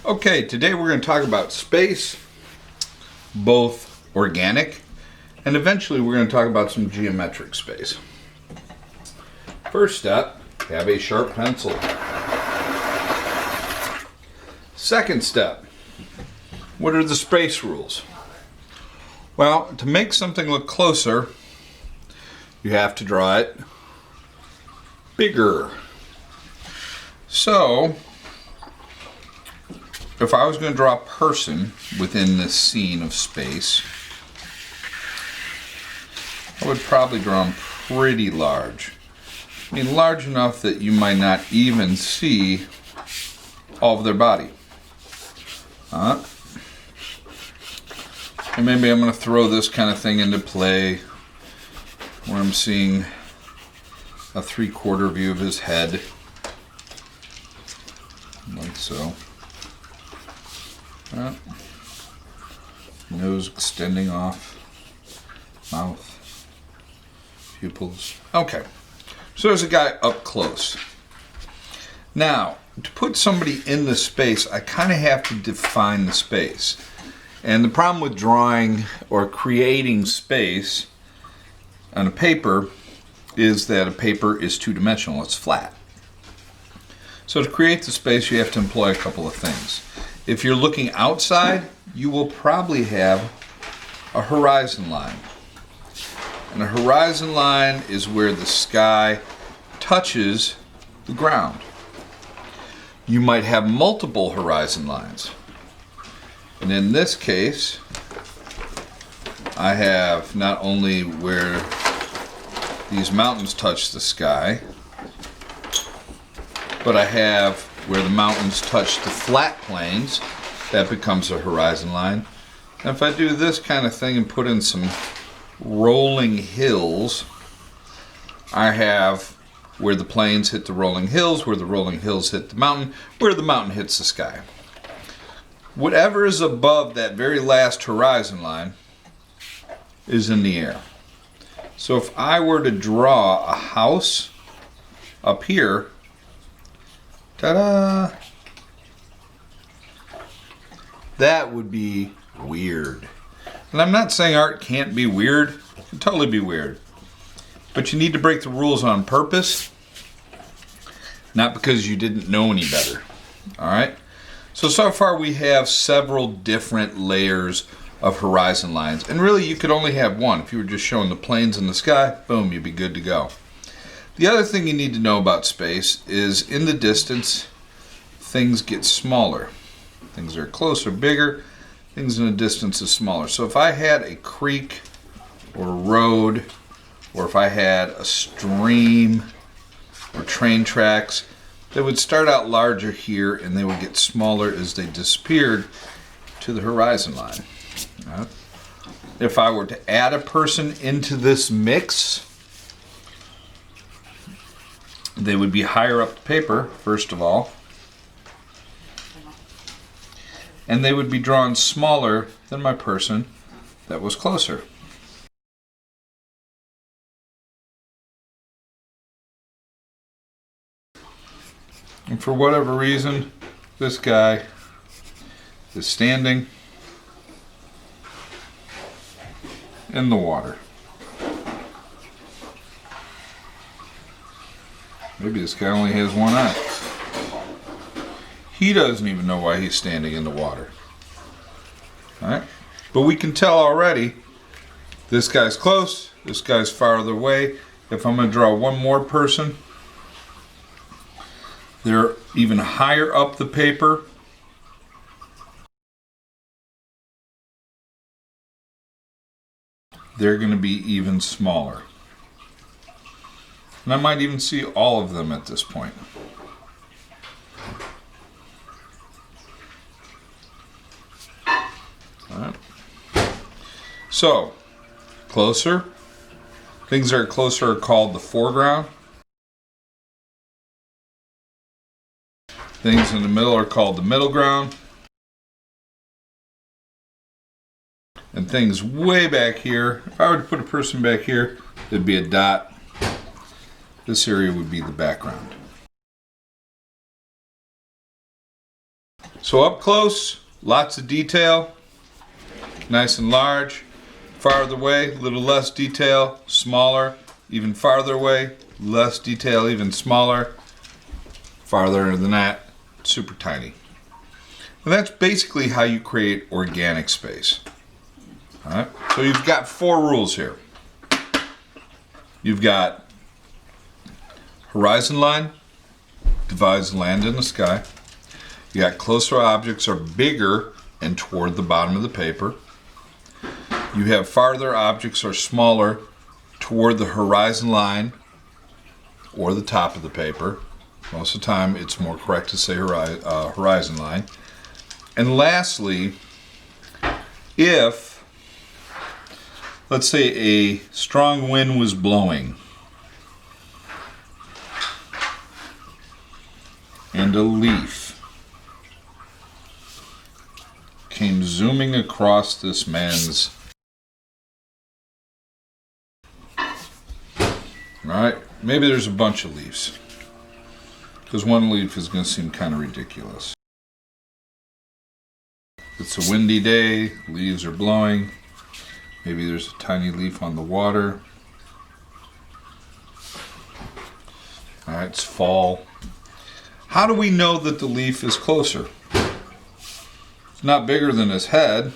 Okay, today we're going to talk about space, both organic, and eventually we're going to talk about some geometric space. First step, have a sharp pencil. Second step, what are the space rules? Well, to make something look closer, you have to draw it bigger. So, if I was going to draw a person within this scene of space, I would probably draw them pretty large. I mean, large enough that you might not even see all of their body. And maybe I'm going to throw this kind of thing into play where I'm seeing a 3/4 view of his head, like so. Nose extending off, mouth, pupils. Okay, so there's a guy up close. Now, to put somebody in the space, I kind of have to define the space. And the problem with drawing or creating space on a paper is that a paper is two-dimensional, it's flat. So to create the space, you have to employ a couple of things. If you're looking outside, you will probably have a horizon line. And a horizon line is where the sky touches the ground. You might have multiple horizon lines. And in this case, I have not only where these mountains touch the sky, but I have where the mountains touch the flat plains. That becomes a horizon line. And if I do this kind of thing and put in some rolling hills, I have where the plains hit the rolling hills, where the rolling hills hit the mountain, where the mountain hits the sky. Whatever is above that very last horizon line is in the air. So if I were to draw a house up here, ta-da! That would be weird. And I'm not saying art can't be weird. It can totally be weird. But you need to break the rules on purpose, not because you didn't know any better. All right? So far we have several different layers of horizon lines. And really you could only have one. If you were just showing the plains and the sky, boom, you'd be good to go. The other thing you need to know about space is in the distance, things get smaller. Things are closer, bigger. Things in the distance is smaller. So if I had a creek or a road, or if I had a stream or train tracks, they would start out larger here and they would get smaller as they disappeared to the horizon line. If I were to add a person into this mix, they would be higher up the paper, first of all, and they would be drawn smaller than my person that was closer. And for whatever reason, this guy is standing in the water. Maybe this guy only has one eye. He doesn't even know why he's standing in the water. All right? But we can tell already, this guy's close, this guy's farther away. If I'm going to draw one more person, they're even higher up the paper. They're going to be even smaller. And I might even see all of them at this point. All right. So, closer. Things that are closer are called the foreground. Things in the middle are called the middle ground. And things way back here, if I were to put a person back here, there'd be a dot. This area would be the background. So up close, lots of detail, nice and large. Farther away, a little less detail, smaller. Even farther away, less detail, even smaller. Farther than that, super tiny. And that's basically how you create organic space. All right, so you've got 4 rules here. You've got horizon line, divides land and the sky. You got closer objects are bigger and toward the bottom of the paper. You have farther objects are smaller toward the horizon line or the top of the paper. Most of the time it's more correct to say horizon line. And lastly, if, let's say, a strong wind was blowing and a leaf came zooming across this man's, right? Maybe there's a bunch of leaves, because one leaf is going to seem kind of ridiculous. It's a windy day, leaves are blowing, maybe there's a tiny leaf on the water. All right, it's fall. How do we know that the leaf is closer? It's not bigger than his head.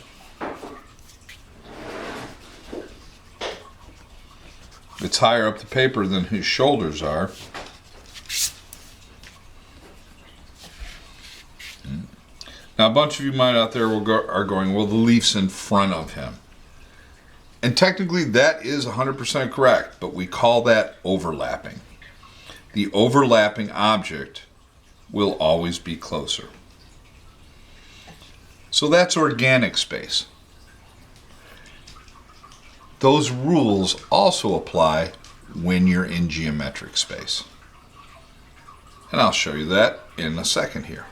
It's higher up the paper than his shoulders are. Now, a bunch of you might out there are going, well, the leaf's in front of him. And technically that is 100% correct, but we call that overlapping. The overlapping object will always be closer. So that's organic space. Those rules also apply when you're in geometric space. And I'll show you that in a second here.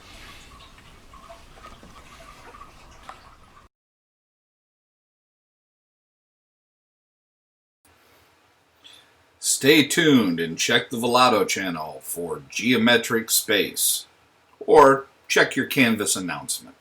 Stay tuned and check the Vaulato channel for geometric space, or check your Canvas announcement.